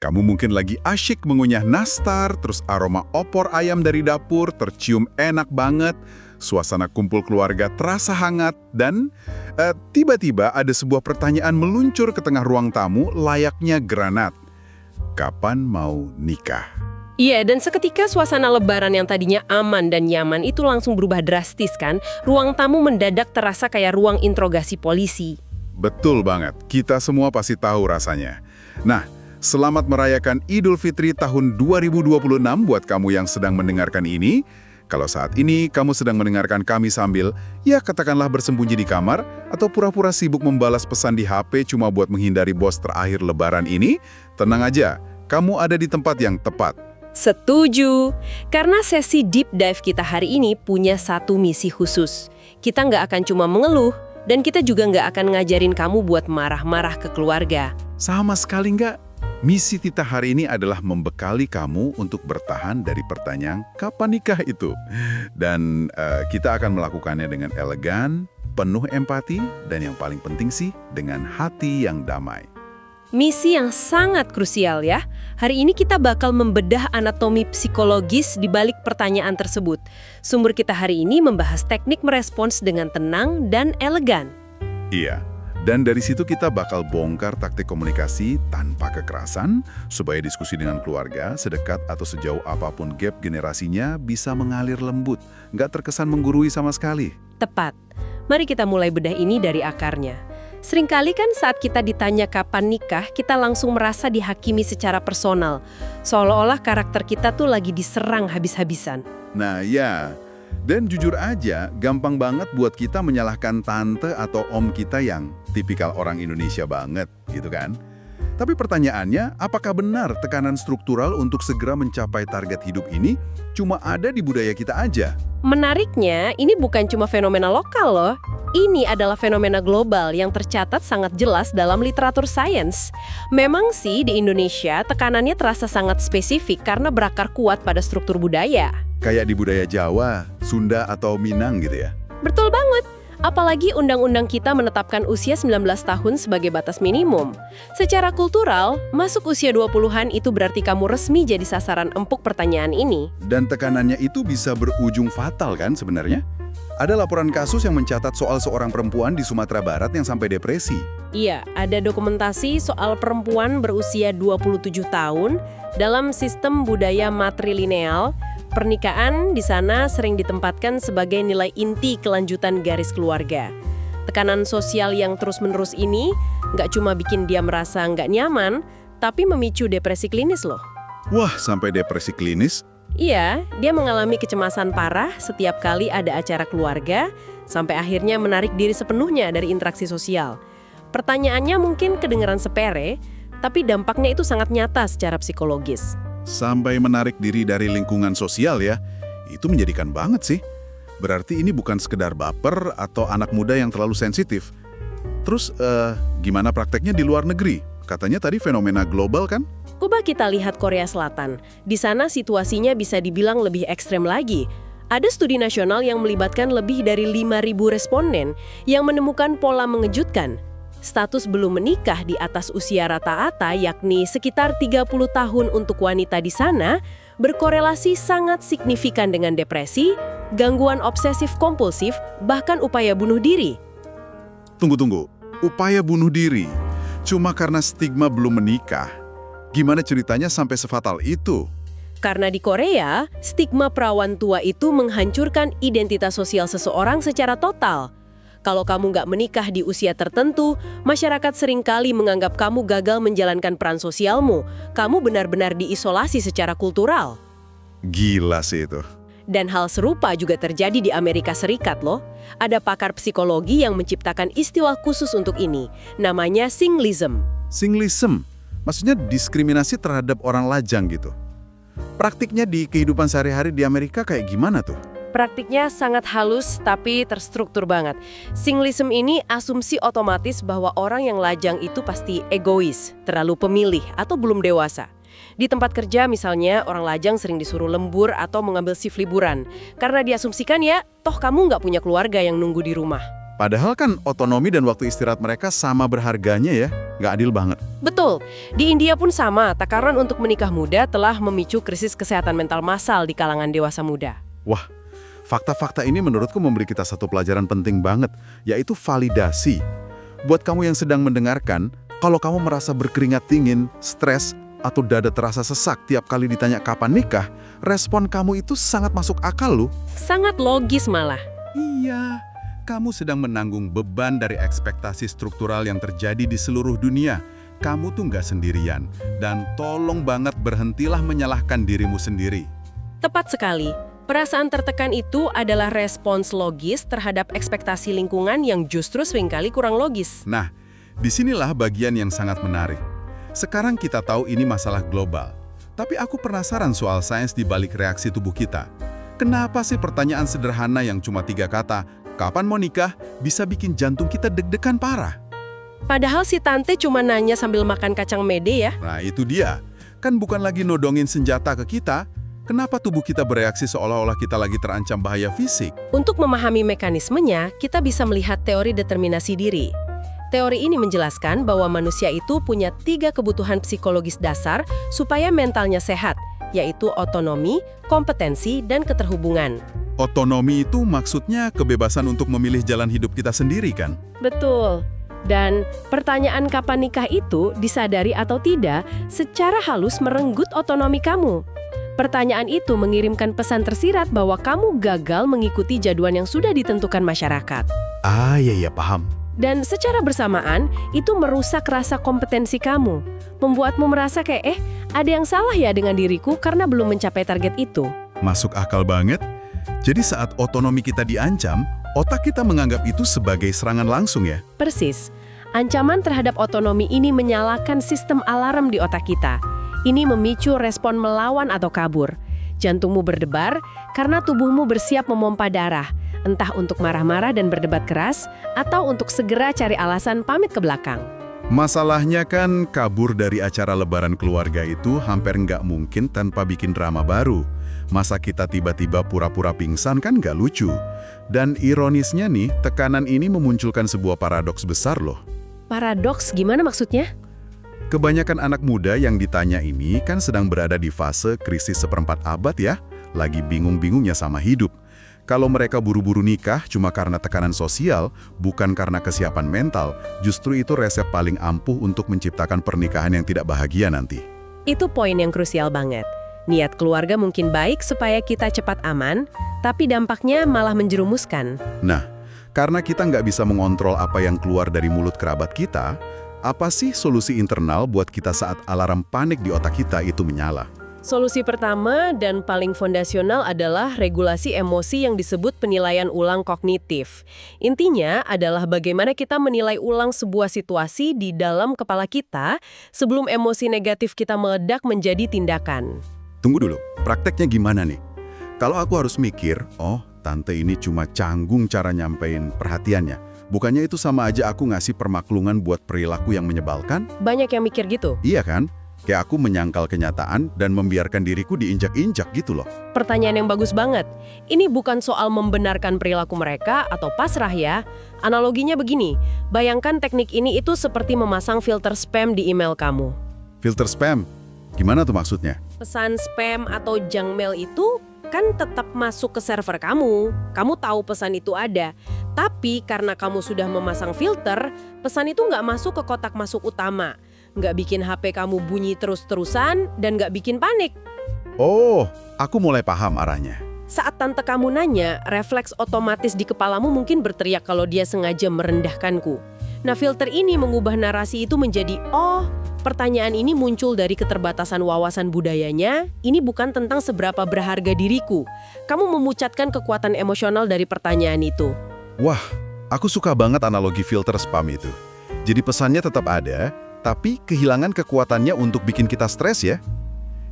Kamu mungkin lagi asyik mengunyah nastar, terus aroma opor ayam dari dapur tercium enak banget, suasana kumpul keluarga terasa hangat, dan tiba-tiba ada sebuah pertanyaan meluncur ke tengah ruang tamu layaknya granat. Kapan mau nikah? Iya, dan seketika suasana lebaran yang tadinya aman dan nyaman itu langsung berubah drastis kan? Ruang tamu mendadak terasa kayak ruang interogasi polisi. Betul banget, kita semua pasti tahu rasanya. Nah, selamat merayakan Idul Fitri tahun 2026 buat kamu yang sedang mendengarkan ini. Kalau saat ini kamu sedang mendengarkan kami sambil, ya katakanlah bersembunyi di kamar, atau pura-pura sibuk membalas pesan di HP cuma buat menghindari bos terakhir lebaran ini, tenang aja, kamu ada di tempat yang tepat. Setuju, karena sesi deep dive kita hari ini punya satu misi khusus. Kita nggak akan cuma mengeluh, dan kita juga nggak akan ngajarin kamu buat marah-marah ke keluarga. Sama sekali nggak. Misi kita hari ini adalah membekali kamu untuk bertahan dari pertanyaan kapan nikah itu. Dan kita akan melakukannya dengan elegan, penuh empati, dan yang paling penting sih, dengan hati yang damai. Misi yang sangat krusial ya. Hari ini kita bakal membedah anatomi psikologis di balik pertanyaan tersebut. Sumber kita hari ini membahas teknik merespons dengan tenang dan elegan. Iya. Dan dari situ kita bakal bongkar taktik komunikasi tanpa kekerasan, supaya diskusi dengan keluarga, sedekat atau sejauh apapun gap generasinya, bisa mengalir lembut, nggak terkesan menggurui sama sekali. Tepat. Mari kita mulai bedah ini dari akarnya. Seringkali kan saat kita ditanya kapan nikah, kita langsung merasa dihakimi secara personal. Seolah-olah karakter kita tuh lagi diserang habis-habisan. Nah ya, dan jujur aja, gampang banget buat kita menyalahkan tante atau om kita yang tipikal orang Indonesia banget, gitu kan? Tapi pertanyaannya, apakah benar tekanan struktural untuk segera mencapai target hidup ini cuma ada di budaya kita aja? Menariknya, ini bukan cuma fenomena lokal loh. Ini adalah fenomena global yang tercatat sangat jelas dalam literatur sains. Memang sih di Indonesia tekanannya terasa sangat spesifik karena berakar kuat pada struktur budaya. Kayak di budaya Jawa, Sunda, atau Minang gitu ya? Betul banget. Apalagi undang-undang kita menetapkan usia 19 tahun sebagai batas minimum. Secara kultural, masuk usia 20-an itu berarti kamu resmi jadi sasaran empuk pertanyaan ini. Dan tekanannya itu bisa berujung fatal kan sebenarnya? Ada laporan kasus yang mencatat soal seorang perempuan di Sumatera Barat yang sampai depresi. Iya, ada dokumentasi soal perempuan berusia 27 tahun dalam sistem budaya matrilineal. Pernikahan di sana sering ditempatkan sebagai nilai inti kelanjutan garis keluarga. Tekanan sosial yang terus-menerus ini nggak cuma bikin dia merasa nggak nyaman, tapi memicu depresi klinis loh. Wah, sampai depresi klinis? Iya, dia mengalami kecemasan parah setiap kali ada acara keluarga, sampai akhirnya menarik diri sepenuhnya dari interaksi sosial. Pertanyaannya mungkin kedengeran sepele, tapi dampaknya itu sangat nyata secara psikologis. Sampai menarik diri dari lingkungan sosial ya, itu menjadikan banget sih. Berarti ini bukan sekedar baper atau anak muda yang terlalu sensitif. Terus gimana prakteknya di luar negeri? Katanya tadi fenomena global kan? Coba kita lihat Korea Selatan. Di sana situasinya bisa dibilang lebih ekstrem lagi. Ada studi nasional yang melibatkan lebih dari 5.000 responden yang menemukan pola mengejutkan. Status belum menikah di atas usia rata-rata, yakni sekitar 30 tahun untuk wanita di sana, berkorelasi sangat signifikan dengan depresi, gangguan obsesif-kompulsif, bahkan upaya bunuh diri. Tunggu, upaya bunuh diri? Cuma karena stigma belum menikah? Gimana ceritanya sampai sefatal itu? Karena di Korea, stigma perawan tua itu menghancurkan identitas sosial seseorang secara total. Kalau kamu nggak menikah di usia tertentu, masyarakat seringkali menganggap kamu gagal menjalankan peran sosialmu. Kamu benar-benar diisolasi secara kultural. Gila sih itu. Dan hal serupa juga terjadi di Amerika Serikat loh. Ada pakar psikologi yang menciptakan istilah khusus untuk ini. Namanya singlism. Singlism? Maksudnya diskriminasi terhadap orang lajang gitu. Praktiknya di kehidupan sehari-hari di Amerika kayak gimana tuh? Praktiknya sangat halus tapi terstruktur banget. Singlism ini asumsi otomatis bahwa orang yang lajang itu pasti egois, terlalu pemilih, atau belum dewasa. Di tempat kerja misalnya, orang lajang sering disuruh lembur atau mengambil shift liburan. Karena diasumsikan ya, toh kamu nggak punya keluarga yang nunggu di rumah. Padahal kan otonomi dan waktu istirahat mereka sama berharganya ya. Nggak adil banget. Betul. Di India pun sama, takaran untuk menikah muda telah memicu krisis kesehatan mental massal di kalangan dewasa muda. Wah, fakta-fakta ini menurutku memberi kita satu pelajaran penting banget, yaitu validasi. Buat kamu yang sedang mendengarkan, kalau kamu merasa berkeringat dingin, stres, atau dada terasa sesak tiap kali ditanya kapan nikah, respon kamu itu sangat masuk akal loh. Sangat logis malah. Iya, kamu sedang menanggung beban dari ekspektasi struktural yang terjadi di seluruh dunia. Kamu tuh nggak sendirian, dan tolong banget berhentilah menyalahkan dirimu sendiri. Tepat sekali. Perasaan tertekan itu adalah respons logis terhadap ekspektasi lingkungan yang justru seringkali kurang logis. Nah, disinilah bagian yang sangat menarik. Sekarang kita tahu ini masalah global. Tapi aku penasaran soal sains di balik reaksi tubuh kita. Kenapa sih pertanyaan sederhana yang cuma 3 kata, kapan mau nikah, bisa bikin jantung kita deg-degan parah? Padahal si tante cuma nanya sambil makan kacang mede ya. Nah, itu dia. Kan bukan lagi nodongin senjata ke kita. Kenapa tubuh kita bereaksi seolah-olah kita lagi terancam bahaya fisik? Untuk memahami mekanismenya, kita bisa melihat teori determinasi diri. Teori ini menjelaskan bahwa manusia itu punya 3 kebutuhan psikologis dasar supaya mentalnya sehat, yaitu otonomi, kompetensi, dan keterhubungan. Otonomi itu maksudnya kebebasan untuk memilih jalan hidup kita sendiri kan? Betul. Dan pertanyaan kapan nikah itu, disadari atau tidak, secara halus merenggut otonomi kamu. Pertanyaan itu mengirimkan pesan tersirat bahwa kamu gagal mengikuti jadwal yang sudah ditentukan masyarakat. Ah, iya, paham. Dan secara bersamaan, itu merusak rasa kompetensi kamu. Membuatmu merasa kayak, ada yang salah ya dengan diriku karena belum mencapai target itu. Masuk akal banget. Jadi saat otonomi kita diancam, otak kita menganggap itu sebagai serangan langsung ya? Persis. Ancaman terhadap otonomi ini menyalakan sistem alarm di otak kita. Ini memicu respon melawan atau kabur. Jantungmu berdebar karena tubuhmu bersiap memompa darah, entah untuk marah-marah dan berdebat keras, atau untuk segera cari alasan pamit ke belakang. Masalahnya kan kabur dari acara lebaran keluarga itu hampir nggak mungkin tanpa bikin drama baru. Masa kita tiba-tiba pura-pura pingsan kan nggak lucu. Dan ironisnya nih, tekanan ini memunculkan sebuah paradoks besar loh. Paradoks gimana maksudnya? Kebanyakan anak muda yang ditanya ini kan sedang berada di fase krisis seperempat abad ya, lagi bingung-bingungnya sama hidup. Kalau mereka buru-buru nikah cuma karena tekanan sosial, bukan karena kesiapan mental, justru itu resep paling ampuh untuk menciptakan pernikahan yang tidak bahagia nanti. Itu poin yang krusial banget. Niat keluarga mungkin baik supaya kita cepat aman, tapi dampaknya malah menjerumuskan. Nah, karena kita nggak bisa mengontrol apa yang keluar dari mulut kerabat kita, apa sih solusi internal buat kita saat alarm panik di otak kita itu menyala? Solusi pertama dan paling fondasional adalah regulasi emosi yang disebut penilaian ulang kognitif. Intinya adalah bagaimana kita menilai ulang sebuah situasi di dalam kepala kita sebelum emosi negatif kita meledak menjadi tindakan. Tunggu dulu, prakteknya gimana nih? Kalau aku harus mikir, oh tante ini cuma canggung cara nyampein perhatiannya. Bukannya itu sama aja aku ngasih permaklungan buat perilaku yang menyebalkan? Banyak yang mikir gitu. Iya kan? Kayak aku menyangkal kenyataan dan membiarkan diriku diinjak-injak gitu loh. Pertanyaan yang bagus banget. Ini bukan soal membenarkan perilaku mereka atau pasrah ya. Analoginya begini, bayangkan teknik ini itu seperti memasang filter spam di email kamu. Filter spam? Gimana tuh maksudnya? Pesan spam atau junk mail itu kan tetap masuk ke server kamu. Kamu tahu pesan itu ada. Tapi karena kamu sudah memasang filter, pesan itu nggak masuk ke kotak masuk utama. Nggak bikin HP kamu bunyi terus-terusan dan nggak bikin panik. Oh, aku mulai paham arahnya. Saat tante kamu nanya, refleks otomatis di kepalamu mungkin berteriak kalau dia sengaja merendahkanku. Nah, filter ini mengubah narasi itu menjadi, oh, pertanyaan ini muncul dari keterbatasan wawasan budayanya, ini bukan tentang seberapa berharga diriku. Kamu memucatkan kekuatan emosional dari pertanyaan itu. Wah, aku suka banget analogi filter spam itu. Jadi pesannya tetap ada, tapi kehilangan kekuatannya untuk bikin kita stres ya.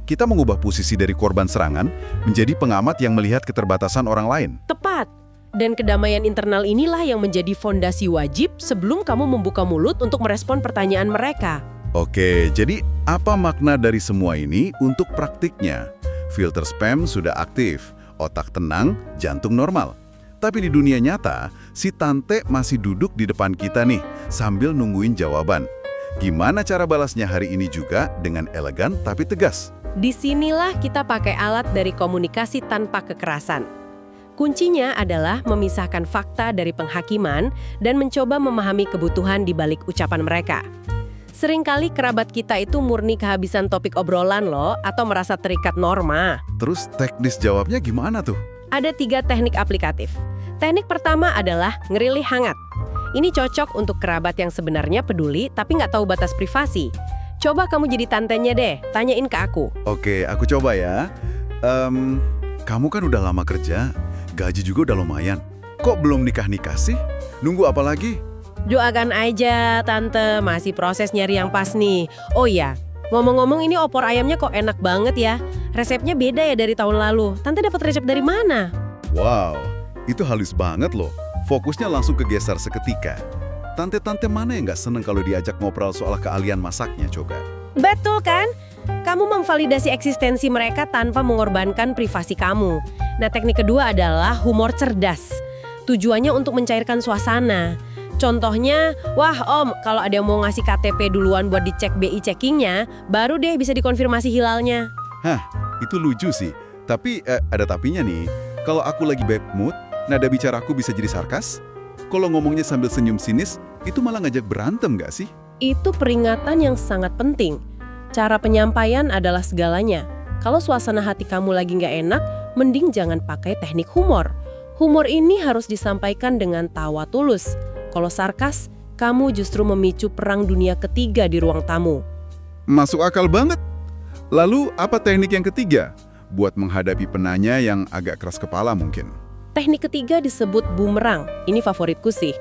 Kita mengubah posisi dari korban serangan menjadi pengamat yang melihat keterbatasan orang lain. Tepat. Dan kedamaian internal inilah yang menjadi fondasi wajib sebelum kamu membuka mulut untuk merespon pertanyaan mereka. Oke, jadi apa makna dari semua ini untuk praktiknya? Filter spam sudah aktif, otak tenang, jantung normal. Tapi di dunia nyata, si tante masih duduk di depan kita nih, sambil nungguin jawaban. Gimana cara balasnya hari ini juga dengan elegan tapi tegas? Disinilah kita pakai alat dari komunikasi tanpa kekerasan. Kuncinya adalah memisahkan fakta dari penghakiman dan mencoba memahami kebutuhan di balik ucapan mereka. Seringkali kerabat kita itu murni kehabisan topik obrolan loh, atau merasa terikat norma. Terus teknis jawabnya gimana tuh? Ada 3 teknik aplikatif. Teknik pertama adalah ngerilih hangat. Ini cocok untuk kerabat yang sebenarnya peduli tapi nggak tahu batas privasi. Coba kamu jadi tantenya deh, tanyain ke aku. Oke, aku coba ya. Kamu kan udah lama kerja, gaji juga udah lumayan. Kok belum nikah-nikah sih? Nunggu apa lagi? Doakan aja, Tante. Masih proses nyari yang pas nih. Oh iya, ngomong-ngomong ini opor ayamnya kok enak banget ya. Resepnya beda ya dari tahun lalu. Tante dapat resep dari mana? Wow, itu halus banget loh. Fokusnya langsung kegeser seketika. Tante-tante mana yang nggak seneng kalau diajak ngobrol soal keahlian masaknya, coba? Betul kan? Kamu memvalidasi eksistensi mereka tanpa mengorbankan privasi kamu. Nah, teknik kedua adalah humor cerdas. Tujuannya untuk mencairkan suasana. Contohnya, wah om, kalau ada yang mau ngasih KTP duluan buat dicek BI checkingnya, baru deh bisa dikonfirmasi hilalnya. Hah, itu lucu sih. Tapi ada tapinya nih. Kalau aku lagi bad mood, nada bicaraku bisa jadi sarkas. Kalau ngomongnya sambil senyum sinis, itu malah ngajak berantem nggak sih? Itu peringatan yang sangat penting. Cara penyampaian adalah segalanya. Kalau suasana hati kamu lagi nggak enak, mending jangan pakai teknik humor. Humor ini harus disampaikan dengan tawa tulus. Kalau sarkas, kamu justru memicu perang dunia ketiga di ruang tamu. Masuk akal banget. Lalu apa teknik yang ketiga? Buat menghadapi penanya yang agak keras kepala mungkin. Teknik ketiga disebut bumerang. Ini favoritku sih.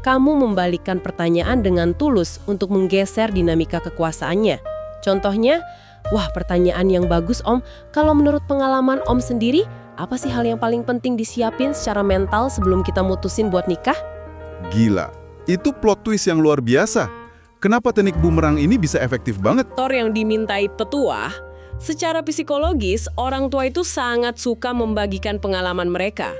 Kamu membalikkan pertanyaan dengan tulus untuk menggeser dinamika kekuasaannya. Contohnya, wah pertanyaan yang bagus om, kalau menurut pengalaman om sendiri, apa sih hal yang paling penting disiapin secara mental sebelum kita mutusin buat nikah? Gila, itu plot twist yang luar biasa. Kenapa teknik bumerang ini bisa efektif banget? Faktor yang dimintai petua, secara psikologis orang tua itu sangat suka membagikan pengalaman mereka.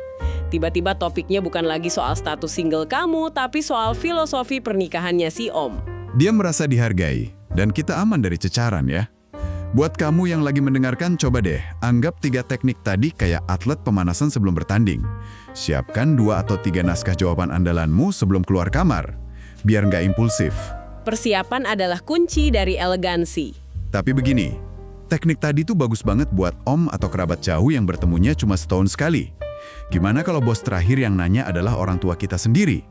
Tiba-tiba topiknya bukan lagi soal status single kamu, tapi soal filosofi pernikahannya si om. Dia merasa dihargai, dan kita aman dari cecaran ya. Buat kamu yang lagi mendengarkan, coba deh, anggap 3 teknik tadi kayak atlet pemanasan sebelum bertanding. Siapkan 2 atau 3 naskah jawaban andalanmu sebelum keluar kamar, biar nggak impulsif. Persiapan adalah kunci dari elegansi. Tapi begini, teknik tadi tuh bagus banget buat om atau kerabat jauh yang bertemunya cuma setahun sekali. Gimana kalau bos terakhir yang nanya adalah orang tua kita sendiri?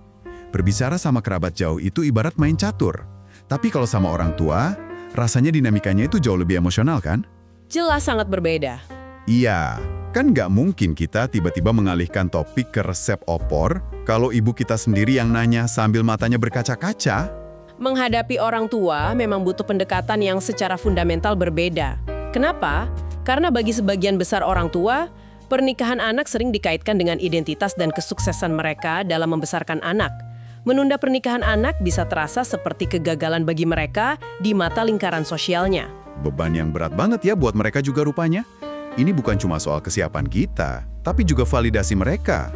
Berbicara sama kerabat jauh itu ibarat main catur. Tapi kalau sama orang tua, rasanya dinamikanya itu jauh lebih emosional kan? Jelas sangat berbeda. Iya, kan nggak mungkin kita tiba-tiba mengalihkan topik ke resep opor kalau ibu kita sendiri yang nanya sambil matanya berkaca-kaca. Menghadapi orang tua memang butuh pendekatan yang secara fundamental berbeda. Kenapa? Karena bagi sebagian besar orang tua, pernikahan anak sering dikaitkan dengan identitas dan kesuksesan mereka dalam membesarkan anak. Menunda pernikahan anak bisa terasa seperti kegagalan bagi mereka di mata lingkaran sosialnya. Beban yang berat banget ya buat mereka juga rupanya. Ini bukan cuma soal kesiapan kita, tapi juga validasi mereka.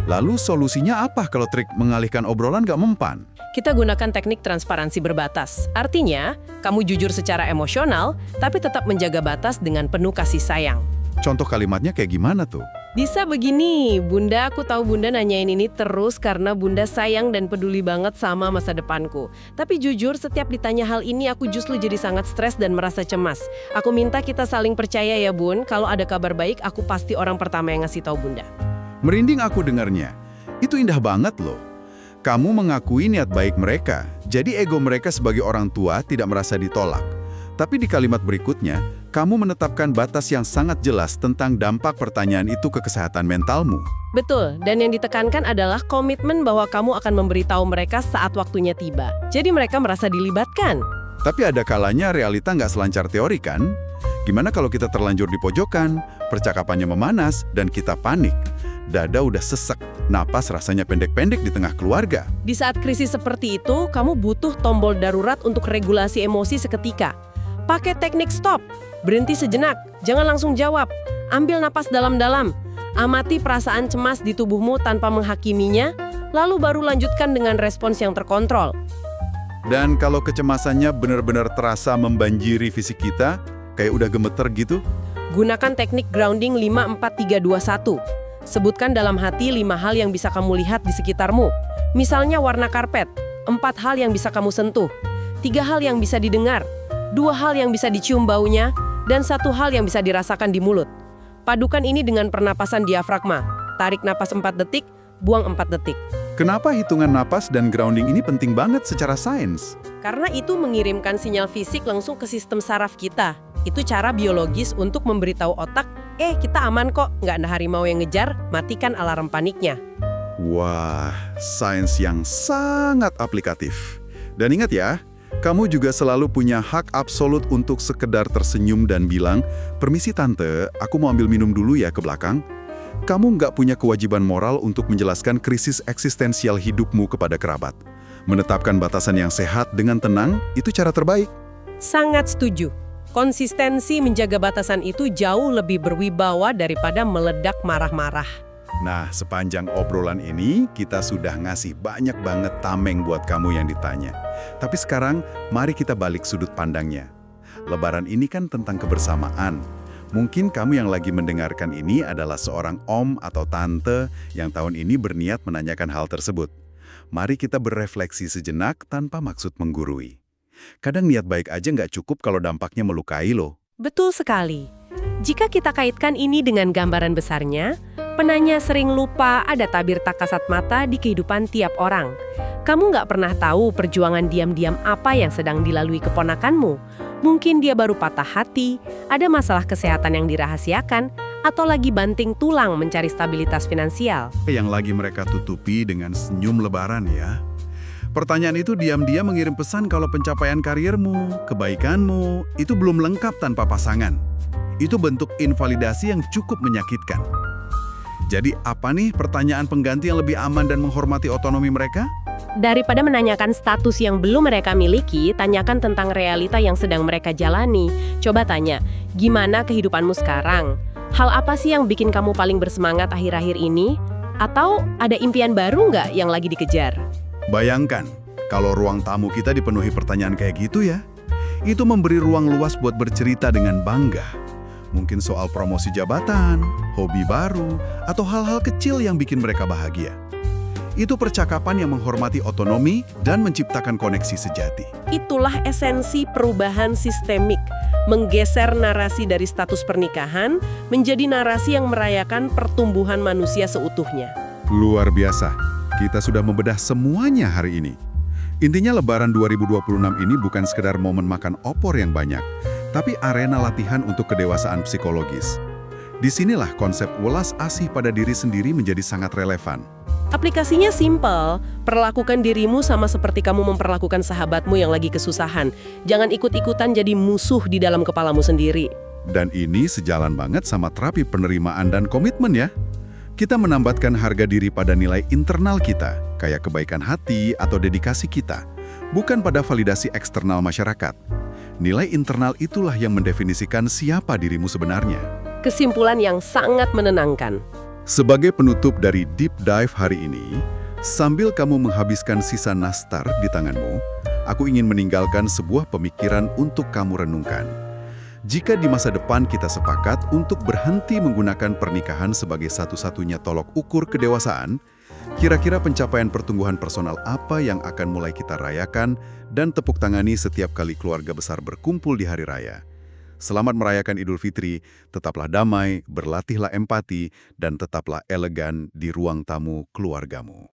Lalu solusinya apa kalau trik mengalihkan obrolan gak mempan? Kita gunakan teknik transparansi berbatas. Artinya, kamu jujur secara emosional, tapi tetap menjaga batas dengan penuh kasih sayang. Contoh kalimatnya kayak gimana tuh? Bisa begini, Bunda, aku tahu Bunda nanyain ini terus karena Bunda sayang dan peduli banget sama masa depanku. Tapi jujur, setiap ditanya hal ini aku justru jadi sangat stres dan merasa cemas. Aku minta kita saling percaya ya Bun, kalau ada kabar baik aku pasti orang pertama yang ngasih tahu Bunda. Merinding aku dengarnya. Itu indah banget loh. Kamu mengakui niat baik mereka, jadi ego mereka sebagai orang tua tidak merasa ditolak. Tapi di kalimat berikutnya, kamu menetapkan batas yang sangat jelas tentang dampak pertanyaan itu ke kesehatan mentalmu. Betul, dan yang ditekankan adalah komitmen bahwa kamu akan memberitahu mereka saat waktunya tiba. Jadi mereka merasa dilibatkan. Tapi ada kalanya realita nggak selancar teori kan? Gimana kalau kita terlanjur di pojokan, percakapannya memanas, dan kita panik? Dada udah sesek, napas rasanya pendek-pendek di tengah keluarga. Di saat krisis seperti itu, kamu butuh tombol darurat untuk regulasi emosi seketika. Pakai teknik stop, berhenti sejenak, jangan langsung jawab. Ambil napas dalam-dalam. Amati perasaan cemas di tubuhmu tanpa menghakiminya, lalu baru lanjutkan dengan respons yang terkontrol. Dan kalau kecemasannya benar-benar terasa membanjiri fisik kita, kayak udah gemeter gitu, Gunakan teknik grounding 5-4-3-2-1. Sebutkan dalam hati 5 hal yang bisa kamu lihat di sekitarmu. Misalnya warna karpet, 4 hal yang bisa kamu sentuh, 3 hal yang bisa didengar, 2 hal yang bisa dicium baunya, dan 1 hal yang bisa dirasakan di mulut. Padukan ini dengan pernapasan diafragma. Tarik napas 4 detik, buang 4 detik. kenapa hitungan napas dan grounding ini penting banget secara sains? Karena itu mengirimkan sinyal fisik langsung ke sistem saraf kita. Itu cara biologis untuk memberitahu otak, kita aman kok, nggak ada harimau yang ngejar, matikan alarm paniknya. Wah, sains yang sangat aplikatif. Dan ingat ya, kamu juga selalu punya hak absolut untuk sekedar tersenyum dan bilang, "Permisi tante, aku mau ambil minum dulu ya ke belakang." Kamu nggak punya kewajiban moral untuk menjelaskan krisis eksistensial hidupmu kepada kerabat. Menetapkan batasan yang sehat dengan tenang, itu cara terbaik. Sangat setuju. Konsistensi menjaga batasan itu jauh lebih berwibawa daripada meledak marah-marah. Nah, sepanjang obrolan ini, kita sudah ngasih banyak banget tameng buat kamu yang ditanya. Tapi sekarang, mari kita balik sudut pandangnya. Lebaran ini kan tentang kebersamaan. Mungkin kamu yang lagi mendengarkan ini adalah seorang om atau tante yang tahun ini berniat menanyakan hal tersebut. Mari kita berefleksi sejenak tanpa maksud menggurui. Kadang niat baik aja nggak cukup kalau dampaknya melukai loh. Betul sekali. Jika kita kaitkan ini dengan gambaran besarnya, penanya sering lupa ada tabir tak kasat mata di kehidupan tiap orang. Kamu nggak pernah tahu perjuangan diam-diam apa yang sedang dilalui keponakanmu. Mungkin dia baru patah hati, ada masalah kesehatan yang dirahasiakan, atau lagi banting tulang mencari stabilitas finansial. Yang lagi mereka tutupi dengan senyum lebaran ya. Pertanyaan itu diam-diam mengirim pesan kalau pencapaian karirmu, kebaikanmu, itu belum lengkap tanpa pasangan. Itu bentuk invalidasi yang cukup menyakitkan. Jadi apa nih pertanyaan pengganti yang lebih aman dan menghormati otonomi mereka? Daripada menanyakan status yang belum mereka miliki, tanyakan tentang realita yang sedang mereka jalani. Coba tanya, gimana kehidupanmu sekarang? Hal apa sih yang bikin kamu paling bersemangat akhir-akhir ini? Atau ada impian baru nggak yang lagi dikejar? Bayangkan, kalau ruang tamu kita dipenuhi pertanyaan kayak gitu ya. Itu memberi ruang luas buat bercerita dengan bangga. Mungkin soal promosi jabatan, hobi baru, atau hal-hal kecil yang bikin mereka bahagia. Itu percakapan yang menghormati otonomi dan menciptakan koneksi sejati. Itulah esensi perubahan sistemik, menggeser narasi dari status pernikahan menjadi narasi yang merayakan pertumbuhan manusia seutuhnya. Luar biasa, kita sudah membedah semuanya hari ini. Intinya Lebaran 2026 ini bukan sekedar momen makan opor yang banyak, tapi arena latihan untuk kedewasaan psikologis. Disinilah konsep welas asih pada diri sendiri menjadi sangat relevan. Aplikasinya simpel, perlakukan dirimu sama seperti kamu memperlakukan sahabatmu yang lagi kesusahan. Jangan ikut-ikutan jadi musuh di dalam kepalamu sendiri. Dan ini sejalan banget sama terapi penerimaan dan komitmen ya. Kita menambatkan harga diri pada nilai internal kita, kayak kebaikan hati atau dedikasi kita, bukan pada validasi eksternal masyarakat. Nilai internal itulah yang mendefinisikan siapa dirimu sebenarnya. Kesimpulan yang sangat menenangkan. Sebagai penutup dari Deep Dive hari ini, sambil kamu menghabiskan sisa nastar di tanganmu, aku ingin meninggalkan sebuah pemikiran untuk kamu renungkan. Jika di masa depan kita sepakat untuk berhenti menggunakan pernikahan sebagai satu-satunya tolok ukur kedewasaan, kira-kira pencapaian pertumbuhan personal apa yang akan mulai kita rayakan dan tepuk tangani setiap kali keluarga besar berkumpul di hari raya? Selamat merayakan Idul Fitri, tetaplah damai, berlatihlah empati, dan tetaplah elegan di ruang tamu keluargamu.